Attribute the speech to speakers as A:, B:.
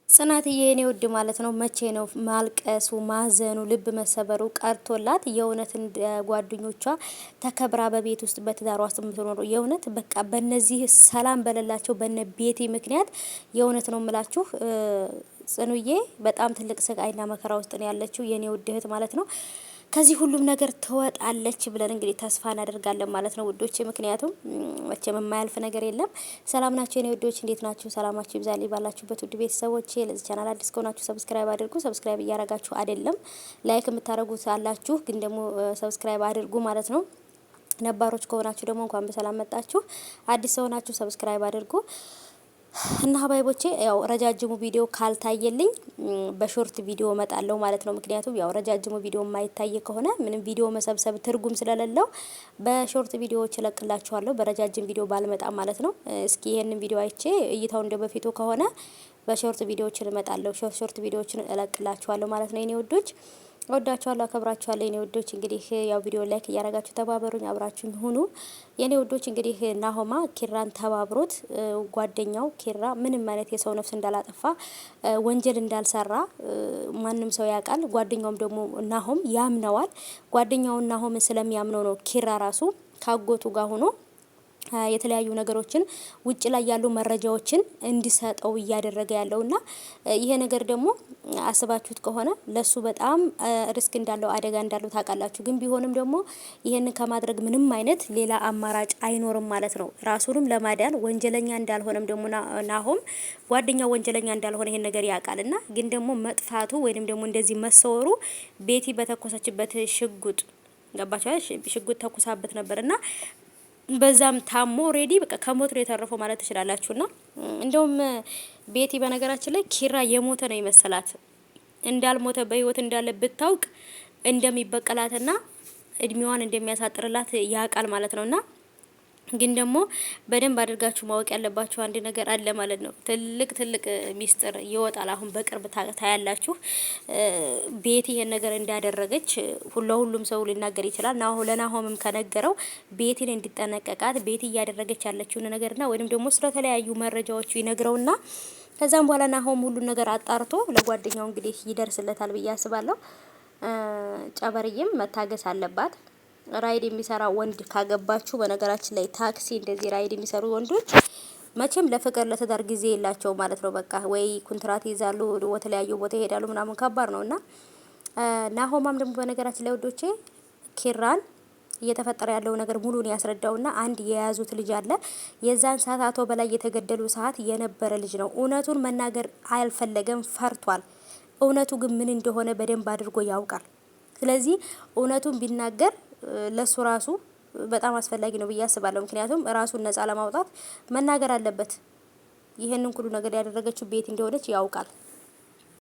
A: ጽናትዬ የኔ ውድ ማለት ነው። መቼ ነው ማልቀሱ ማዘኑ ልብ መሰበሩ ቀርቶላት የእውነት እንደ ጓደኞቿ ተከብራ በቤት ውስጥ በትዳሯ ውስጥ የምትኖረው የእውነት በቃ በነዚህ ሰላም በሌላቸው በነ ቤቴ ምክንያት የእውነት ነው የምላችሁ። ጽኑዬ በጣም ትልቅ ስቃይና መከራ ውስጥ ነው ያለችው የኔ ውድ እህት ማለት ነው። ከዚህ ሁሉም ነገር ትወጣለች ብለን እንግዲህ ተስፋ እናደርጋለን ማለት ነው ውዶች። ምክንያቱም መቼም የማያልፍ ነገር የለም። ሰላም ናቸው የኔ ውዶች፣ እንዴት ናችሁ? ሰላማችሁ ይብዛልኝ ባላችሁበት ውድ ቤተሰቦቼ። ለዚህ ቻናል አዲስ ከሆናችሁ ሰብስክራይብ አድርጉ። ሰብስክራይብ እያረጋችሁ አይደለም ላይክ የምታደርጉት አላችሁ፣ ግን ደግሞ ሰብስክራይብ አድርጉ ማለት ነው። ነባሮች ከሆናችሁ ደግሞ እንኳን በሰላም መጣችሁ። አዲስ ሆናችሁ ሰብስክራይብ አድርጉ። እና ሀባይቦቼ ያው ረጃጅሙ ቪዲዮ ካልታየልኝ በሾርት ቪዲዮ እመጣለሁ ማለት ነው። ምክንያቱም ያው ረጃጅሙ ቪዲዮ የማይታይ ከሆነ ምንም ቪዲዮ መሰብሰብ ትርጉም ስለሌለው በሾርት ቪዲዮዎች እለቅላችኋለሁ። በረጃጅም ቪዲዮ ባልመጣ ማለት ነው። እስኪ ይሄንን ቪዲዮ አይቼ እይታው እንደ በፊቱ ከሆነ በሾርት ቪዲዮዎችን እመጣለሁ። ሾርት ቪዲዮዎችን እለቅላችኋለሁ ማለት ነው የኔ ውዶች። ወዳችኋለሁ፣ አከብራችኋለሁ የኔ ውዶች። እንግዲህ ያው ቪዲዮ ላይክ እያረጋችሁ ተባበሩኝ፣ አብራችሁኝ ሁኑ የኔ ውዶች። እንግዲህ ናሆማ ኪራን ተባብሮት ጓደኛው ኪራ ምንም አይነት የሰው ነፍስ እንዳላጠፋ ወንጀል እንዳልሰራ ማንም ሰው ያውቃል። ጓደኛውም ደግሞ ናሆም ያምነዋል። ጓደኛውን ናሆምን ስለሚያምነው ነው ኪራ ራሱ ካጎቱ ጋር ሆኖ የተለያዩ ነገሮችን ውጭ ላይ ያሉ መረጃዎችን እንዲሰጠው እያደረገ ያለውና ይሄ ነገር ደግሞ አስባችሁት ከሆነ ለሱ በጣም ሪስክ እንዳለው አደጋ እንዳለው ታውቃላችሁ። ግን ቢሆንም ደግሞ ይሄንን ከማድረግ ምንም አይነት ሌላ አማራጭ አይኖርም ማለት ነው። ራሱንም ለማዳን ወንጀለኛ እንዳልሆነም ደግሞ ናሆም ጓደኛው ወንጀለኛ እንዳልሆነ ይሄን ነገር ያውቃልና ግን ደግሞ መጥፋቱ ወይንም ደግሞ እንደዚህ መሰወሩ ቤቲ በተኮሰችበት ሽጉጥ ገባችሁ? ሽጉጥ ተኩሳበት ነበርና በዛም ታሞ ሬዲ በቃ ከሞት ነው የተረፈው ማለት ትችላላችሁና እንደውም ቤቲ በነገራችን ላይ ኪራ የሞተ ነው ይመሰላት እንዳልሞተ በህይወት እንዳለ ብታውቅ እንደሚበቀላትና እድሜዋን እንደሚያሳጥርላት ያቃል ማለት ነውና ግን ደግሞ በደንብ አድርጋችሁ ማወቅ ያለባችሁ አንድ ነገር አለ ማለት ነው። ትልቅ ሚስጥር ይወጣል አሁን በቅርብ ታያላችሁ። ቤቲ ይሄን ነገር እንዳደረገች ሁሉም ሰው ሊናገር ይችላል። ለናሆምም ከነገረው ቤቲን እንዲጠነቀቃት ቤቲ እያደረገች ያለችውን ነገርና ወይንም ደግሞ ስለተለያዩ መረጃዎቹ ይነግረውና ከዛም በኋላ ናሆም ሁሉን ነገር አጣርቶ ለጓደኛው እንግዲህ ይደርስለታል ብዬ አስባለሁ። ጨበርዬም መታገስ አለባት። ራይድ የሚሰራ ወንድ ካገባችሁ በነገራችን ላይ ታክሲ እንደዚህ ራይድ የሚሰሩ ወንዶች መቼም ለፍቅር ለትዳር ጊዜ የላቸው ማለት ነው። በቃ ወይ ኮንትራት ይዛሉ ወተለያዩ ቦታ ይሄዳሉ ምናምን ከባድ ነውና ናሆማም ደግሞ በነገራችን ላይ ወዶቼ ኪራን እየተፈጠረ ያለው ነገር ሙሉን ያስረዳውና አንድ የያዙት ልጅ አለ። የዛን ሰዓት አቶ በላይ የተገደሉ ሰዓት የነበረ ልጅ ነው። እውነቱን መናገር አልፈለገም፣ ፈርቷል። እውነቱ ግን ምን እንደሆነ በደንብ አድርጎ ያውቃል። ስለዚህ እውነቱን ቢናገር ለሱ ራሱ በጣም አስፈላጊ ነው ብዬ አስባለሁ። ምክንያቱም ራሱን ነፃ ለማውጣት መናገር አለበት። ይሄንን ሁሉ ነገር ያደረገችው ቤት እንደሆነች ያውቃል።